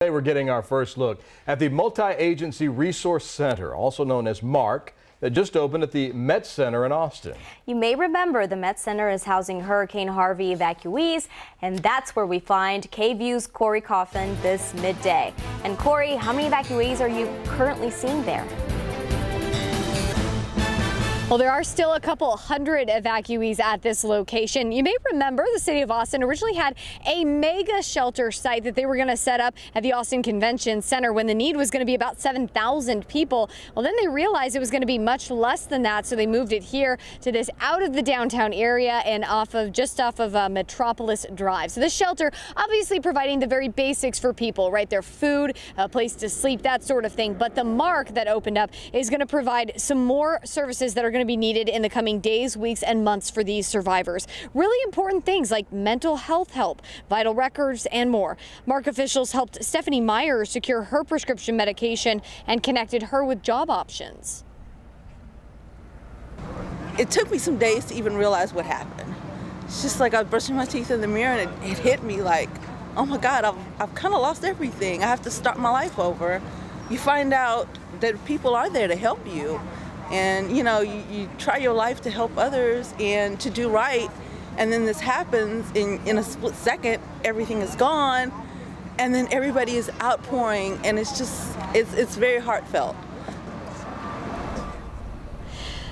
Today we're getting our first look at the Multi-Agency Resource Center, also known as MARC, that just opened at the MetCenter in Austin. You may remember the MetCenter is housing Hurricane Harvey evacuees, and that's where we find KVUE's Corey Coffin this midday. And Corey, how many evacuees are you currently seeing there? Well, there are still a couple hundred evacuees at this location. You may remember the city of Austin originally had a mega shelter site that they were going to set up at the Austin Convention Center when the need was going to be about 7,000 people. Well, then they realized it was going to be much less than that, so they moved it here to this out of the downtown area and just off of Metropolis Drive. So this shelter obviously providing the very basics for people, right? Their food, a place to sleep, that sort of thing. But the MARC that opened up is going to provide some more services that are going to be needed in the coming days, weeks, and months for these survivors. Really important things like mental health help, vital records, and more. MARC officials helped Stephanie Myers secure her prescription medication and connected her with job options. It took me some days to even realize what happened. It's just like I was brushing my teeth in the mirror and it hit me like, oh my God, I've kind of lost everything. I have to start my life over. You find out that people are there to help you. And, you know, you try your life to help others and to do right, and then this happens in a split second, everything is gone, and then everybody is outpouring, and it's very heartfelt.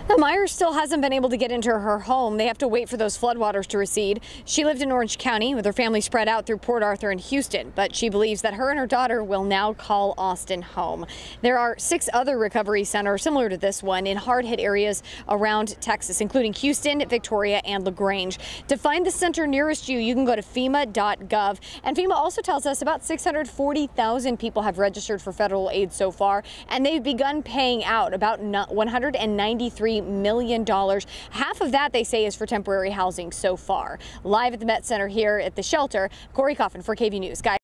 Now, Myers still hasn't been able to get into her home. They have to wait for those floodwaters to recede. She lived in Orange County with her family spread out through Port Arthur and Houston, but she believes that her and her daughter will now call Austin home. There are 6 other recovery centers similar to this one in hard-hit areas around Texas, including Houston, Victoria, and LaGrange. To find the center nearest you, you can go to FEMA.gov. And FEMA also tells us about 640,000 people have registered for federal aid so far, and they've begun paying out about $193 million. Half of that, they say, is for temporary housing so far. Live at the MetCenter here at the shelter, Corey Coffin for KVUE News. Guys.